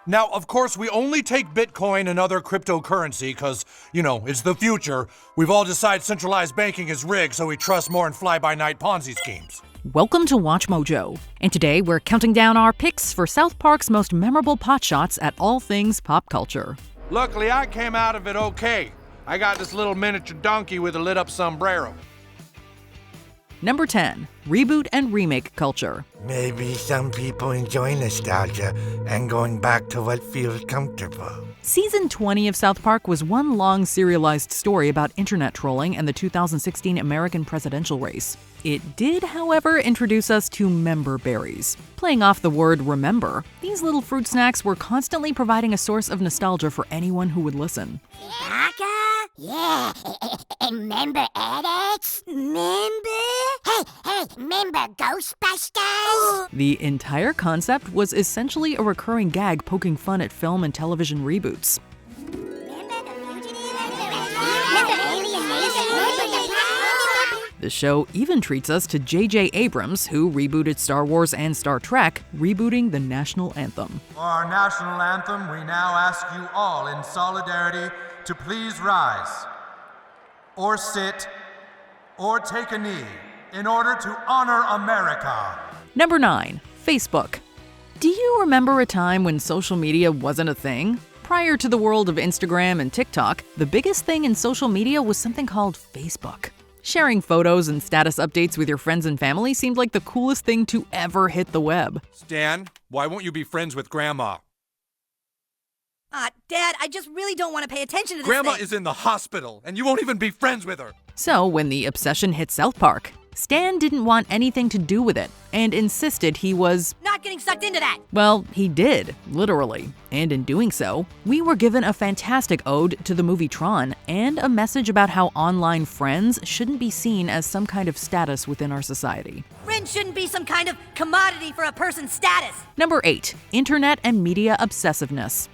Now, of course, we only take Bitcoin and other cryptocurrency because, it's the future. We've all decided centralized banking is rigged, so we trust more in fly-by-night Ponzi schemes. Welcome to Watch Mojo, and today we're counting down our picks for South Park's most memorable potshots at all things pop culture. Luckily, I came out of it okay. I got this little miniature donkey with a lit-up sombrero. Number 10. Reboot and remake culture. Maybe some people enjoy nostalgia and going back to what feels comfortable. Season 20 of South Park was one long serialized story about internet trolling and the 2016 American presidential race. It did, however, introduce us to member berries. Playing off the word remember, these little fruit snacks were constantly providing a source of nostalgia for anyone who would listen. Baka? Yeah. Remember Alex? Remember? Hey, remember Ghostbusters? The entire concept was essentially a recurring gag poking fun at film and television reboots. Remember the Fugitive? Remember Alien Nation? The show even treats us to J.J. Abrams, who rebooted Star Wars and Star Trek, rebooting the national anthem. For our national anthem, we now ask you all in solidarity to please rise, or sit, or take a knee in order to honor America. Number 9. Facebook. Do you remember a time when social media wasn't a thing? Prior to the world of Instagram and TikTok, the biggest thing in social media was something called Facebook. Sharing photos and status updates with your friends and family seemed like the coolest thing to ever hit the web. Stan, why won't you be friends with Grandma? Dad, I just really don't want to pay attention to this Grandma thing. is in the hospital, and you won't even be friends with her. So, when the obsession hit South Park, Stan didn't want anything to do with it and insisted he was, Not getting sucked into that. well, he did, literally. And in doing so, we were given a fantastic ode to the movie Tron and a message about how online friends shouldn't be seen as some kind of status within our society. Friends shouldn't be some kind of commodity for a person's status. Number 8. Internet and media obsessiveness.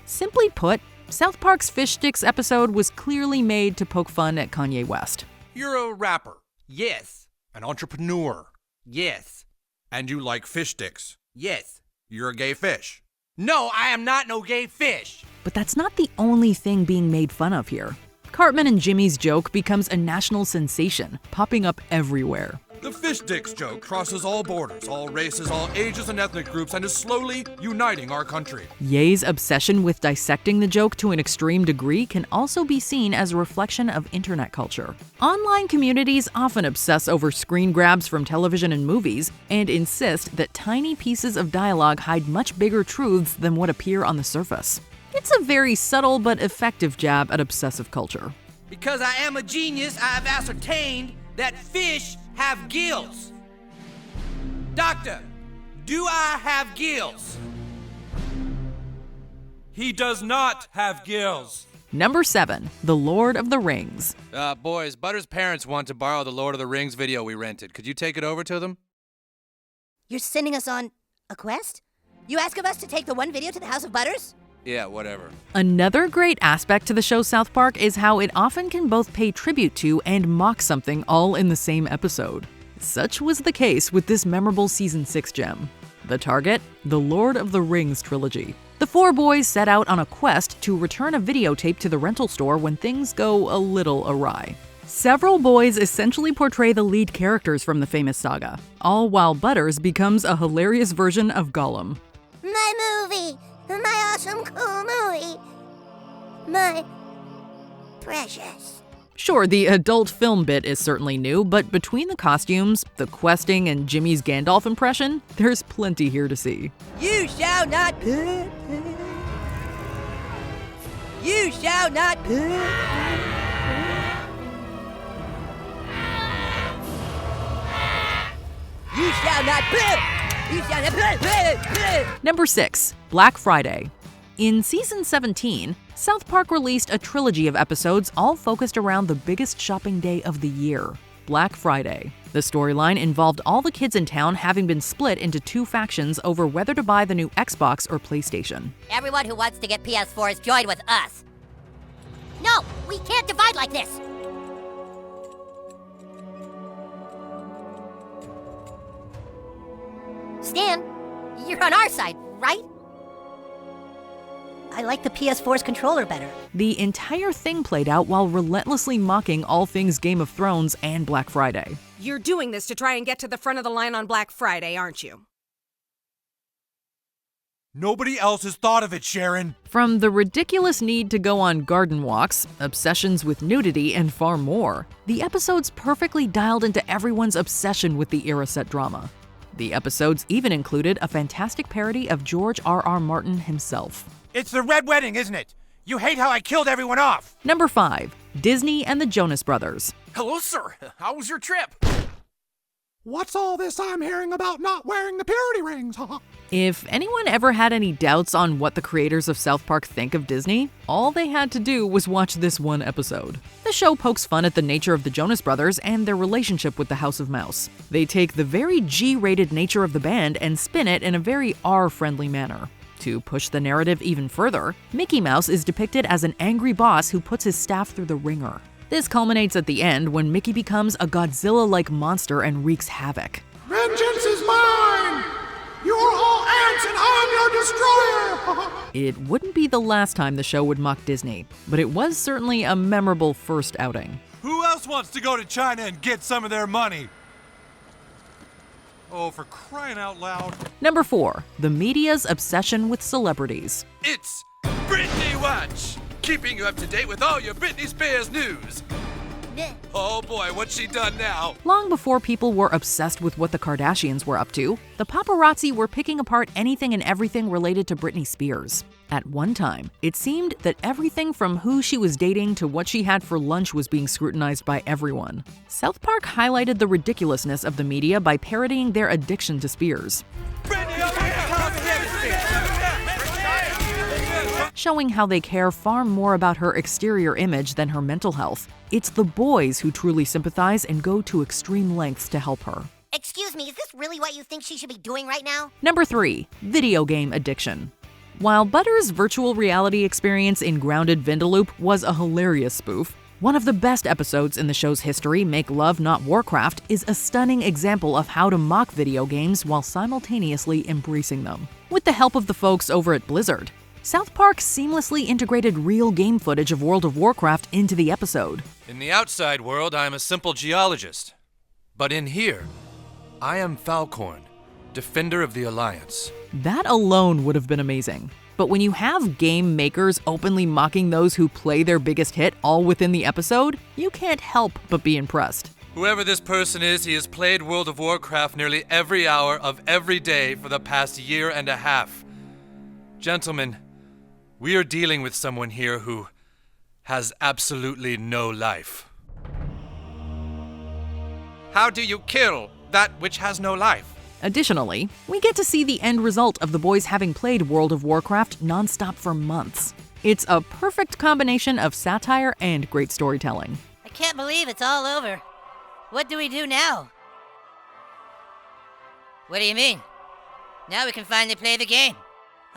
Simply put, South Park's Fish Sticks episode was clearly made to poke fun at Kanye West. You're a rapper. Yes. An entrepreneur. Yes. And you like fish sticks. Yes. You're a gay fish. No, I am not no gay fish. But that's not the only thing being made fun of here. Cartman and Jimmy's joke becomes a national sensation, popping up everywhere. The fish sticks joke crosses all borders, all races, all ages and ethnic groups, and is slowly uniting our country. Ye's obsession with dissecting the joke to an extreme degree can also be seen as a reflection of internet culture. Online communities often obsess over screen grabs from television and movies and insist that tiny pieces of dialogue hide much bigger truths than what appear on the surface. It's a very subtle but effective jab at obsessive culture. Because I am a genius, I have ascertained that fish have gills. Doctor, do I have gills? He does not have gills. Number 7. The Lord of the Rings. Boys, Butter's parents want to borrow the Lord of the Rings video we rented. Could you take it over to them? You're sending us on a quest? You ask of us to take the one video to the House of Butters? Yeah, whatever. Another great aspect to the show South Park is how it often can both pay tribute to and mock something all in the same episode. Such was the case with this memorable Season 6 gem. The target? The Lord of the Rings trilogy. The four boys set out on a quest to return a videotape to the rental store when things go a little awry. Several boys essentially portray the lead characters from the famous saga, all while Butters becomes a hilarious version of Gollum. My movie! My awesome cool movie! My precious. Sure, the adult film bit is certainly new, but between the costumes, the questing, and Jimmy's Gandalf impression, there's plenty here to see. You shall not put. You shall not put. You shall not put. You shall not put. Number 6. Black Friday. In Season 17, South Park released a trilogy of episodes all focused around the biggest shopping day of the year, Black Friday. The storyline involved all the kids in town having been split into two factions over whether to buy the new Xbox or PlayStation. Everyone who wants to get PS4s, join with us. No, we can't divide like this. Stan, you're on our side, right? I like the PS4's controller better. The entire thing played out while relentlessly mocking all things Game of Thrones and Black Friday. You're doing this to try and get to the front of the line on Black Friday, aren't you? Nobody else has thought of it, Sharon. From the ridiculous need to go on garden walks, obsessions with nudity, and far more, the episodes perfectly dialed into everyone's obsession with the era set drama. The episodes even included a fantastic parody of George R.R. Martin himself. It's the Red Wedding, isn't it? You hate how I killed everyone off. Number 5. Disney and the Jonas Brothers. Hello, sir. How was your trip? What's all this I'm hearing about not wearing the purity rings? If anyone ever had any doubts on what the creators of South Park think of Disney, all they had to do was watch this one episode. The show pokes fun at the nature of the Jonas Brothers and their relationship with the House of Mouse. They take the very G-rated nature of the band and spin it in a very R-friendly manner. To push the narrative even further, Mickey Mouse is depicted as an angry boss who puts his staff through the ringer. This culminates at the end when Mickey becomes a Godzilla-like monster and wreaks havoc. Vengeance is mine! You're all ants and I'm your destroyer! It wouldn't be the last time the show would mock Disney, but it was certainly a memorable first outing. Who else wants to go to China and get some of their money? Oh, for crying out loud. Number 4. The media's obsession with celebrities. It's Britney Watch, keeping you up to date with all your Britney Spears news. Oh boy, what's she done now? Long before people were obsessed with what the Kardashians were up to, the paparazzi were picking apart anything and everything related to Britney Spears. At one time, it seemed that everything from who she was dating to what she had for lunch was being scrutinized by everyone. South Park highlighted the ridiculousness of the media by parodying their addiction to Spears. Britney, over here, tell us everything. Showing how they care far more about her exterior image than her mental health. It's the boys who truly sympathize and go to extreme lengths to help her. Excuse me, is this really what you think she should be doing right now? Number 3. Video game addiction. While Butter's virtual reality experience in Grounded Vindaloop was a hilarious spoof, one of the best episodes in the show's history, Make Love Not Warcraft, is a stunning example of how to mock video games while simultaneously embracing them. With the help of the folks over at Blizzard, South Park seamlessly integrated real game footage of World of Warcraft into the episode. In the outside world, I am a simple geologist. But in here, I am Falcorn, defender of the Alliance. That alone would have been amazing. But when you have game makers openly mocking those who play their biggest hit all within the episode, you can't help but be impressed. Whoever this person is, he has played World of Warcraft nearly every hour of every day for the past year and a half. Gentlemen, we are dealing with someone here who has absolutely no life. How do you kill that which has no life? Additionally, we get to see the end result of the boys having played World of Warcraft nonstop for months. It's a perfect combination of satire and great storytelling. I can't believe it's all over. What do we do now? What do you mean? Now we can finally play the game.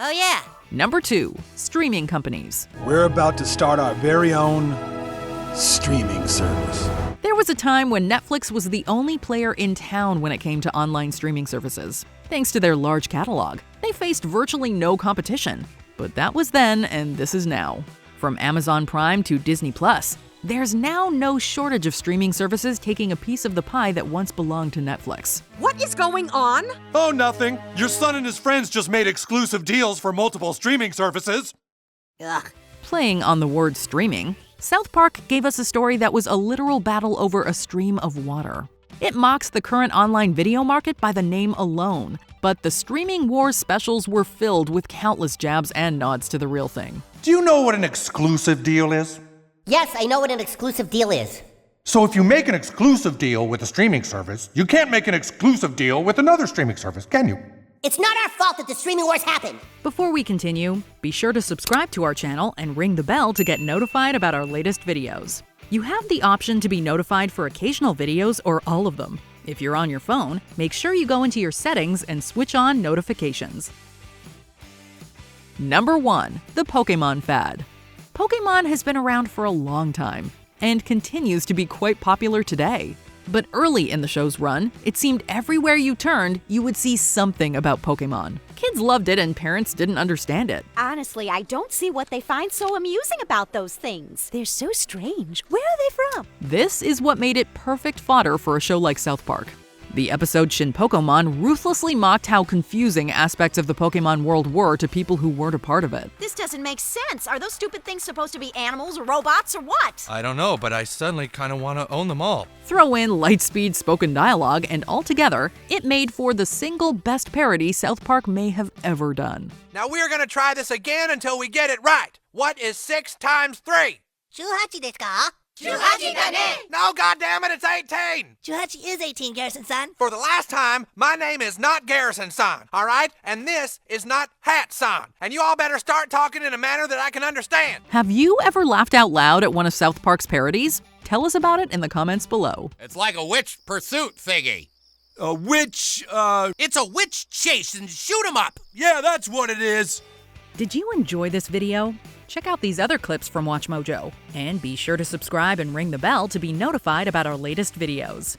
Oh yeah. Number 2. Streaming companies. We're about to start our very own streaming service. There was a time when Netflix was the only player in town when it came to online streaming services. Thanks to their large catalog, they faced virtually no competition. But that was then, and this is now. From Amazon Prime to Disney Plus, there's now no shortage of streaming services taking a piece of the pie that once belonged to Netflix. What is going on? Oh, nothing. Your son and his friends just made exclusive deals for multiple streaming services. Ugh. Playing on the word streaming, South Park gave us a story that was a literal battle over a stream of water. It mocks the current online video market by the name alone, but the Streaming Wars specials were filled with countless jabs and nods to the real thing. Do you know what an exclusive deal is? Yes, I know what an exclusive deal is. So if you make an exclusive deal with a streaming service, you can't make an exclusive deal with another streaming service, can you? It's not our fault that the streaming wars happened. Before we continue, be sure to subscribe to our channel and ring the bell to get notified about our latest videos. You have the option to be notified for occasional videos or all of them. If you're on your phone, make sure you go into your settings and switch on notifications. Number 1. The Pokémon fad. Pokémon has been around for a long time and continues to be quite popular today. But early in the show's run, it seemed everywhere you turned, you would see something about Pokemon. Kids loved it and parents didn't understand it. Honestly, I don't see what they find so amusing about those things. They're so strange. Where are they from? This is what made it perfect fodder for a show like South Park. The episode Shin Pokemon ruthlessly mocked how confusing aspects of the Pokemon world were to people who weren't a part of it. This doesn't make sense. Are those stupid things supposed to be animals or robots or what? I don't know, but I suddenly kind of want to own them all. Throw in lightspeed spoken dialogue, and altogether, it made for the single best parody South Park may have ever done. Now we're gonna try this again until we get it right. What is 6 times 3? 18ですか? 18だね! No, goddammit, it's 18! 18 is 18, Garrison-san. For the last time, my name is not Garrison-san, all right? And this is not Hat-san. And you all better start talking in a manner that I can understand. Have you ever laughed out loud at one of South Park's parodies? Tell us about it in the comments below. It's like a witch pursuit thingy. A witch, It's a witch chase and shoot 'em up. yeah, that's what it is. Did you enjoy this video? Check out these other clips from WatchMojo, and be sure to subscribe and ring the bell to be notified about our latest videos.